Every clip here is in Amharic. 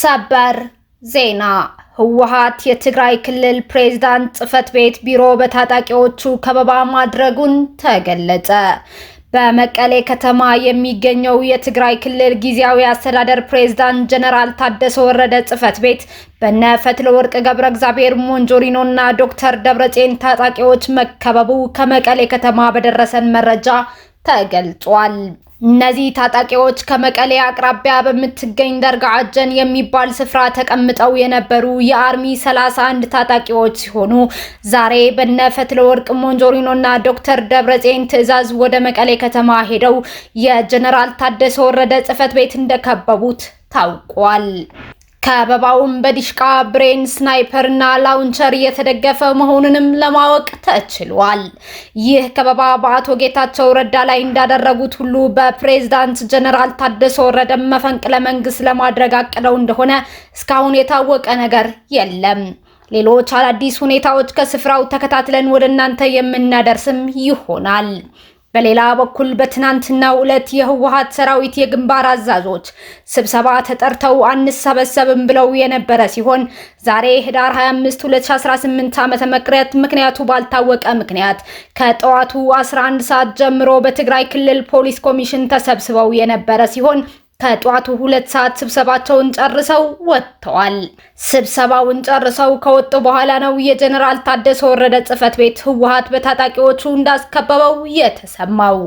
ሰበር ዜና ህወሓት የትግራይ ክልል ፕሬዝዳንት ጽህፈት ቤት ቢሮ በታጣቂዎቹ ከበባ ማድረጉን ተገለጸ። በመቀሌ ከተማ የሚገኘው የትግራይ ክልል ጊዜያዊ አስተዳደር ፕሬዝዳንት ጀነራል ታደሰ ወረደ ጽህፈት ቤት በነ ፈትለወርቅ ገብረእግዚአብሔር ሞንጆሪኖና ዶክተር ደብረጽዮን ታጣቂዎች መከበቡ ከመቀሌ ከተማ በደረሰን መረጃ ተገልጿል። እነዚህ ታጣቂዎች ከመቀሌ አቅራቢያ በምትገኝ ደርጋአጀን የሚባል ስፍራ ተቀምጠው የነበሩ የአርሚ 31 ታጣቂዎች ሲሆኑ ዛሬ በነ ፈትለወርቅ ሞንጆሪኖና ዶክተር ደብረጽዮን ትዕዛዝ ወደ መቀሌ ከተማ ሄደው የጀነራል ታደሰ ወረደ ጽህፈት ቤት እንደከበቡት ታውቋል። ከበባውም በዲሽቃ ብሬን ስናይፐር እና ላውንቸር የተደገፈ መሆኑንም ለማወቅ ተችሏል። ይህ ከበባ በአቶ ጌታቸው ረዳ ላይ እንዳደረጉት ሁሉ በፕሬዝዳንት ጀነራል ታደሰ ወረደ መፈንቅለ መንግስት ለማድረግ አቅደው እንደሆነ እስካሁን የታወቀ ነገር የለም። ሌሎች አዳዲስ ሁኔታዎች ከስፍራው ተከታትለን ወደ እናንተ የምናደርስም ይሆናል። በሌላ በኩል በትናንትናው ዕለት የህወሓት ሰራዊት የግንባር አዛዦች ስብሰባ ተጠርተው አንሰበሰብም ብለው የነበረ ሲሆን ዛሬ ህዳር 25 2018 ዓመተ ምህረት ምክንያቱ ባልታወቀ ምክንያት ከጠዋቱ 11 ሰዓት ጀምሮ በትግራይ ክልል ፖሊስ ኮሚሽን ተሰብስበው የነበረ ሲሆን ከጧቱ 2 ሰዓት ስብሰባቸውን ጨርሰው ወጥተዋል። ስብሰባውን ጨርሰው ከወጡ በኋላ ነው የጀነራል ታደሰ ወረደ ጽህፈት ቤት ህወሓት በታጣቂዎቹ እንዳስከበበው የተሰማው።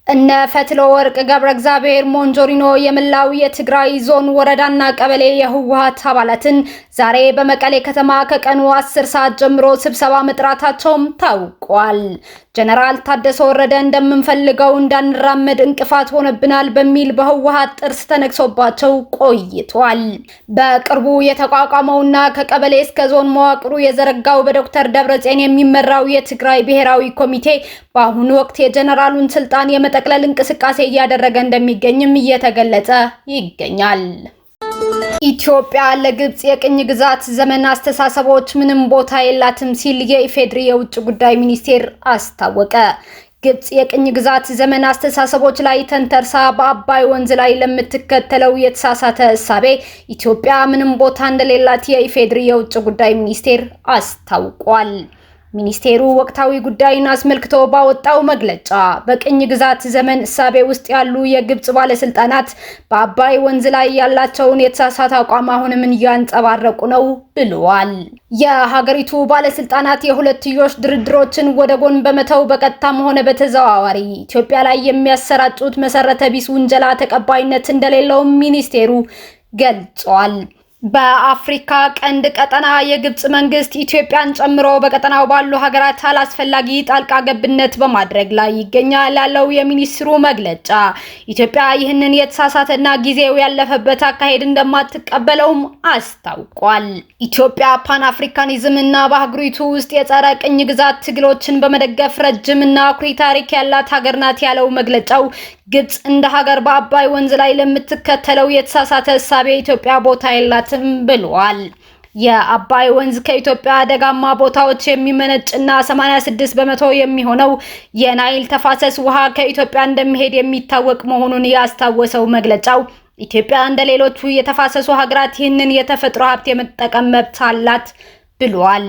እነ ፈትለወርቅ ገብረእግዚአብሔር ሞንጆሪኖ የመላው የትግራይ ዞን ወረዳና ቀበሌ የህወሓት አባላትን ዛሬ በመቀሌ ከተማ ከቀኑ 10 ሰዓት ጀምሮ ስብሰባ መጥራታቸውም ታውቋል። ጀነራል ታደሰ ወረደ እንደምንፈልገው እንዳንራመድ እንቅፋት ሆነብናል በሚል በህወሓት ጥርስ ተነክሶባቸው ቆይቷል። በቅርቡ የተቋቋመውና ከቀበሌ እስከ ዞን መዋቅሩ የዘረጋው በዶክተር ደብረጽዮን የሚመራው የትግራይ ብሔራዊ ኮሚቴ በአሁኑ ወቅት የጀነራሉን ስልጣን የመጠቅለል እንቅስቃሴ እያደረገ እንደሚገኝም እየተገለጸ ይገኛል። ኢትዮጵያ ለግብጽ የቅኝ ግዛት ዘመን አስተሳሰቦች ምንም ቦታ የላትም ሲል የኢፌድሪ የውጭ ጉዳይ ሚኒስቴር አስታወቀ። ግብጽ የቅኝ ግዛት ዘመን አስተሳሰቦች ላይ ተንተርሳ በአባይ ወንዝ ላይ ለምትከተለው የተሳሳተ እሳቤ ኢትዮጵያ ምንም ቦታ እንደሌላት የኢፌድሪ የውጭ ጉዳይ ሚኒስቴር አስታውቋል። ሚኒስቴሩ ወቅታዊ ጉዳይን አስመልክቶ ባወጣው መግለጫ በቅኝ ግዛት ዘመን እሳቤ ውስጥ ያሉ የግብጽ ባለስልጣናት በአባይ ወንዝ ላይ ያላቸውን የተሳሳተ አቋም አሁንም እያንጸባረቁ ነው ብለዋል። የሀገሪቱ ባለስልጣናት የሁለትዮሽ ድርድሮችን ወደ ጎን በመተው በቀጥታም ሆነ በተዘዋዋሪ ኢትዮጵያ ላይ የሚያሰራጩት መሰረተ ቢስ ውንጀላ ተቀባይነት እንደሌለው ሚኒስቴሩ ገልጿል። በአፍሪካ ቀንድ ቀጠና የግብጽ መንግስት ኢትዮጵያን ጨምሮ በቀጠናው ባሉ ሀገራት አላስፈላጊ ጣልቃ ገብነት በማድረግ ላይ ይገኛል ያለው የሚኒስትሩ መግለጫ ኢትዮጵያ ይህንን የተሳሳተና ጊዜው ያለፈበት አካሄድ እንደማትቀበለውም አስታውቋል። ኢትዮጵያ ፓን አፍሪካኒዝም እና በአህጉሪቱ ውስጥ የጸረ ቅኝ ግዛት ትግሎችን በመደገፍ ረጅምና አኩሪ ታሪክ ያላት ሀገር ናት ያለው መግለጫው ግብጽ እንደ ሀገር በአባይ ወንዝ ላይ ለምትከተለው የተሳሳተ እሳቤ ኢትዮጵያ ቦታ የላትም ብለዋል። የአባይ ወንዝ ከኢትዮጵያ ደጋማ ቦታዎች የሚመነጭና 86 በመቶ የሚሆነው የናይል ተፋሰስ ውሃ ከኢትዮጵያ እንደሚሄድ የሚታወቅ መሆኑን ያስታወሰው መግለጫው ኢትዮጵያ እንደሌሎቹ የተፋሰሱ ሀገራት ይህንን የተፈጥሮ ሀብት የመጠቀም መብት አላት ብለዋል።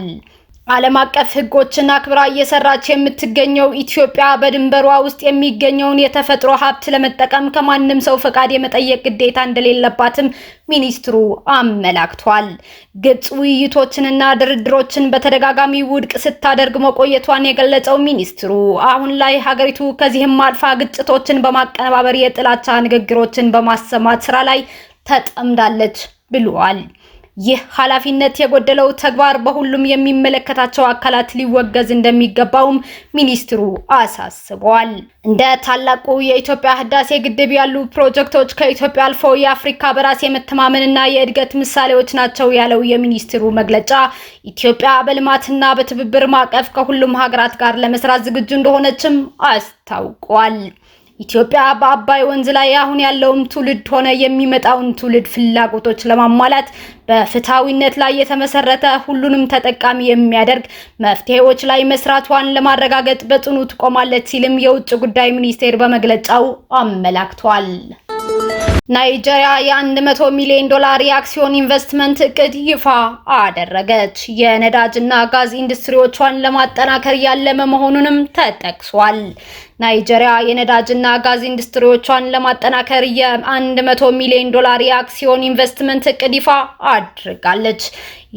ዓለም አቀፍ ህጎችን አክብራ እየሰራች የምትገኘው ኢትዮጵያ በድንበሯ ውስጥ የሚገኘውን የተፈጥሮ ሀብት ለመጠቀም ከማንም ሰው ፈቃድ የመጠየቅ ግዴታ እንደሌለባትም ሚኒስትሩ አመላክቷል። ግብጽ ውይይቶችንና ድርድሮችን በተደጋጋሚ ውድቅ ስታደርግ መቆየቷን የገለጸው ሚኒስትሩ አሁን ላይ ሀገሪቱ ከዚህም አልፋ ግጭቶችን በማቀነባበር የጥላቻ ንግግሮችን በማሰማት ስራ ላይ ተጠምዳለች ብለዋል። ይህ ኃላፊነት የጎደለው ተግባር በሁሉም የሚመለከታቸው አካላት ሊወገዝ እንደሚገባውም ሚኒስትሩ አሳስበዋል። እንደ ታላቁ የኢትዮጵያ ህዳሴ ግድብ ያሉ ፕሮጀክቶች ከኢትዮጵያ አልፎ የአፍሪካ በራስ የመተማመንና የእድገት ምሳሌዎች ናቸው ያለው የሚኒስትሩ መግለጫ ኢትዮጵያ በልማትና በትብብር ማዕቀፍ ከሁሉም ሀገራት ጋር ለመስራት ዝግጁ እንደሆነችም አስታውቋል። ኢትዮጵያ በአባይ ወንዝ ላይ አሁን ያለውን ትውልድ ሆነ የሚመጣውን ትውልድ ፍላጎቶች ለማሟላት በፍትሃዊነት ላይ የተመሰረተ ሁሉንም ተጠቃሚ የሚያደርግ መፍትሄዎች ላይ መስራቷን ለማረጋገጥ በጽኑ ትቆማለች ሲልም የውጭ ጉዳይ ሚኒስቴር በመግለጫው አመላክቷል። ናይጄሪያ የ100 ሚሊዮን ዶላር የአክሲዮን ኢንቨስትመንት እቅድ ይፋ አደረገች። የነዳጅና ጋዝ ኢንዱስትሪዎቿን ለማጠናከር ያለመ መሆኑንም ተጠቅሷል። ናይጄሪያ የነዳጅና ጋዝ ኢንዱስትሪዎቿን ለማጠናከር የ100 ሚሊዮን ዶላር የአክሲዮን ኢንቨስትመንት እቅድ ይፋ አድርጋለች።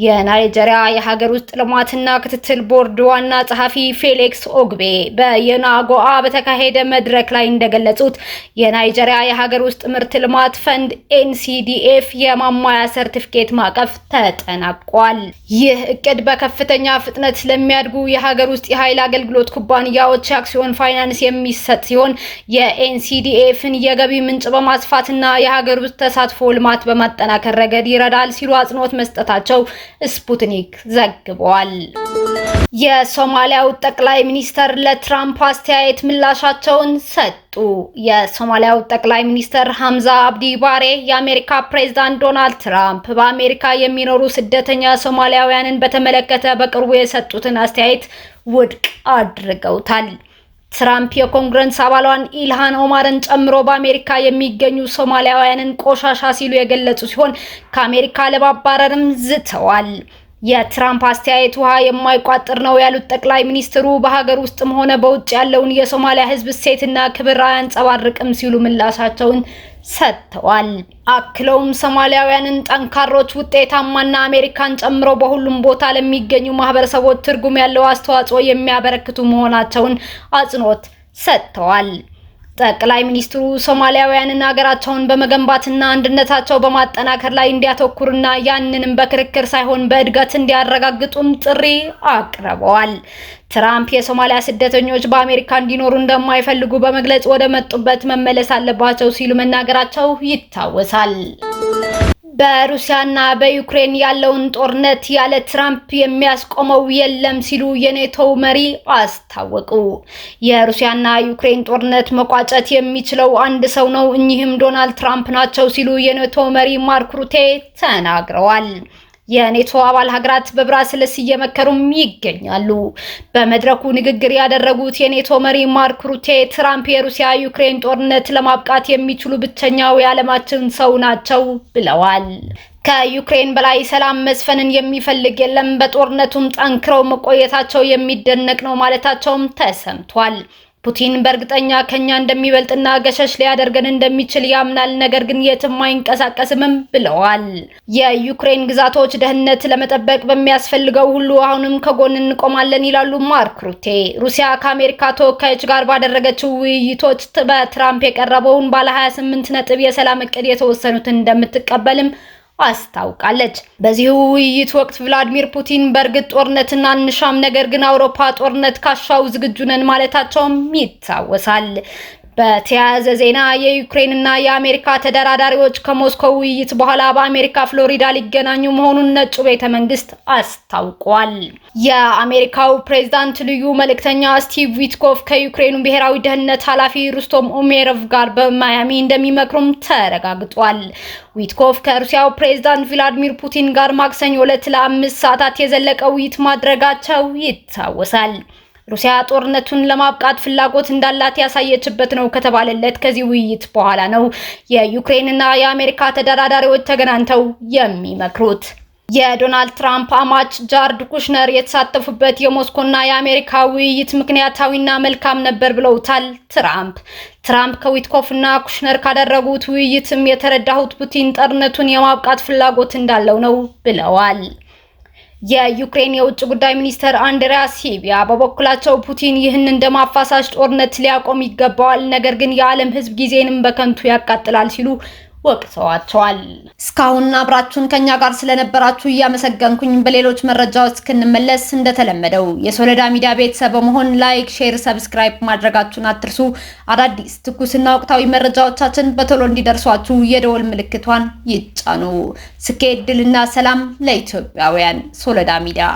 የናይጄሪያ የሀገር ውስጥ ልማትና ክትትል ቦርድ ዋና ጸሐፊ ፌሊክስ ኦግቤ በየናጎአ በተካሄደ መድረክ ላይ እንደገለጹት የናይጄሪያ የሀገር ውስጥ ምርት ልማት ፈንድ ኤንሲዲኤፍ የማሟያ ሰርቲፊኬት ማዕቀፍ ተጠናቋል። ይህ እቅድ በከፍተኛ ፍጥነት ለሚያድጉ የሀገር ውስጥ የኃይል አገልግሎት ኩባንያዎች የአክሲዮን ፋይናንስ የሚሰጥ ሲሆን የኤንሲዲኤፍን የገቢ ምንጭ በማስፋትና የሀገር ውስጥ ተሳትፎ ልማት በማጠናከር ረገድ ይረዳል ሲሉ አጽንኦት መስጠታቸው ስፑትኒክ ዘግቧል። የሶማሊያው ጠቅላይ ሚኒስተር ለትራምፕ አስተያየት ምላሻቸውን ሰጡ። የሶማሊያው ጠቅላይ ሚኒስተር ሐምዛ አብዲ ባሬ የአሜሪካ ፕሬዝዳንት ዶናልድ ትራምፕ በአሜሪካ የሚኖሩ ስደተኛ ሶማሊያውያንን በተመለከተ በቅርቡ የሰጡትን አስተያየት ውድቅ አድርገውታል። ትራምፕ የኮንግረስ አባሏን ኢልሃን ኦማርን ጨምሮ በአሜሪካ የሚገኙ ሶማሊያውያንን ቆሻሻ ሲሉ የገለጹ ሲሆን ከአሜሪካ ለማባረርም ዝተዋል። የትራምፕ አስተያየት ውሃ የማይቋጥር ነው ያሉት ጠቅላይ ሚኒስትሩ በሀገር ውስጥም ሆነ በውጭ ያለውን የሶማሊያ ሕዝብ እሴትና ክብር አያንጸባርቅም ሲሉ ምላሻቸውን ሰጥተዋል። አክለውም ሶማሊያውያንን ጠንካሮች፣ ውጤታማና አሜሪካን ጨምሮ በሁሉም ቦታ ለሚገኙ ማህበረሰቦች ትርጉም ያለው አስተዋጽኦ የሚያበረክቱ መሆናቸውን አጽንኦት ሰጥተዋል። ጠቅላይ ሚኒስትሩ ሶማሊያውያንን ሀገራቸውን በመገንባትና አንድነታቸው በማጠናከር ላይ እንዲያተኩሩና ያንንም በክርክር ሳይሆን በእድገት እንዲያረጋግጡም ጥሪ አቅርበዋል። ትራምፕ የሶማሊያ ስደተኞች በአሜሪካ እንዲኖሩ እንደማይፈልጉ በመግለጽ ወደ መጡበት መመለስ አለባቸው ሲሉ መናገራቸው ይታወሳል። በሩሲያና በዩክሬን ያለውን ጦርነት ያለ ትራምፕ የሚያስቆመው የለም ሲሉ የኔቶ መሪ አስታወቁ። የሩሲያና ዩክሬን ጦርነት መቋጨት የሚችለው አንድ ሰው ነው፣ እኚህም ዶናልድ ትራምፕ ናቸው ሲሉ የኔቶ መሪ ማርክ ሩቴ ተናግረዋል። የኔቶ አባል ሀገራት በብራስልስ እየመከሩም ይገኛሉ። በመድረኩ ንግግር ያደረጉት የኔቶ መሪ ማርክ ሩቴ ትራምፕ የሩሲያ ዩክሬን ጦርነት ለማብቃት የሚችሉ ብቸኛው የዓለማችን ሰው ናቸው ብለዋል። ከዩክሬን በላይ ሰላም መስፈንን የሚፈልግ የለም፣ በጦርነቱም ጠንክረው መቆየታቸው የሚደነቅ ነው ማለታቸውም ተሰምቷል። ፑቲን በእርግጠኛ ከኛ እንደሚበልጥና ገሸሽ ሊያደርገን እንደሚችል ያምናል፣ ነገር ግን የትም አይንቀሳቀስም ብለዋል። የዩክሬን ግዛቶች ደህንነት ለመጠበቅ በሚያስፈልገው ሁሉ አሁንም ከጎን እንቆማለን ይላሉ ማርክ ሩቴ። ሩሲያ ከአሜሪካ ተወካዮች ጋር ባደረገችው ውይይቶች በትራምፕ የቀረበውን ባለ 28 ነጥብ የሰላም እቅድ የተወሰኑትን እንደምትቀበልም አስታውቃለች። በዚሁ ውይይት ወቅት ቭላዲሚር ፑቲን በእርግጥ ጦርነትን አንሻም፣ ነገር ግን አውሮፓ ጦርነት ካሻው ዝግጁ ነን ማለታቸውም ይታወሳል። በተያያዘ ዜና የዩክሬንና የአሜሪካ ተደራዳሪዎች ከሞስኮ ውይይት በኋላ በአሜሪካ ፍሎሪዳ ሊገናኙ መሆኑን ነጩ ቤተ መንግስት አስታውቋል። የአሜሪካው ፕሬዝዳንት ልዩ መልእክተኛ ስቲቭ ዊትኮፍ ከዩክሬኑ ብሔራዊ ደህንነት ኃላፊ ሩስቶም ኡሜሮቭ ጋር በማያሚ እንደሚመክሩም ተረጋግጧል። ዊትኮፍ ከሩሲያው ፕሬዝዳንት ቭላዲሚር ፑቲን ጋር ማክሰኞ ዕለት ለ5 ሰዓታት የዘለቀ ውይይት ማድረጋቸው ይታወሳል። ሩሲያ ጦርነቱን ለማብቃት ፍላጎት እንዳላት ያሳየችበት ነው ከተባለለት ከዚህ ውይይት በኋላ ነው የዩክሬንና የአሜሪካ ተደራዳሪዎች ተገናኝተው የሚመክሩት። የዶናልድ ትራምፕ አማች ጃርድ ኩሽነር የተሳተፉበት የሞስኮና የአሜሪካ ውይይት ምክንያታዊና መልካም ነበር ብለውታል ትራምፕ ከዊትኮፍና ኩሽነር ካደረጉት ውይይትም የተረዳሁት ፑቲን ጦርነቱን የማብቃት ፍላጎት እንዳለው ነው ብለዋል። የዩክሬን የውጭ ጉዳይ ሚኒስተር አንድሪያ ሲቢያ በበኩላቸው ፑቲን ይህን እንደማፋሳሽ ጦርነት ሊያቆም ይገባዋል፣ ነገር ግን የዓለም ሕዝብ ጊዜንም በከንቱ ያቃጥላል ሲሉ ወቅሰዋቸዋል። እስካሁን አብራችሁን ከኛ ጋር ስለነበራችሁ እያመሰገንኩኝ በሌሎች መረጃዎች እስክንመለስ እንደተለመደው የሶለዳ ሚዲያ ቤተሰብ በመሆን ላይክ፣ ሼር፣ ሰብስክራይብ ማድረጋችሁን አትርሱ። አዳዲስ ትኩስና ወቅታዊ መረጃዎቻችን በቶሎ እንዲደርሷችሁ የደወል ምልክቷን ይጫኑ። ስኬት፣ ድልና ሰላም ለኢትዮጵያውያን። ሶለዳ ሚዲያ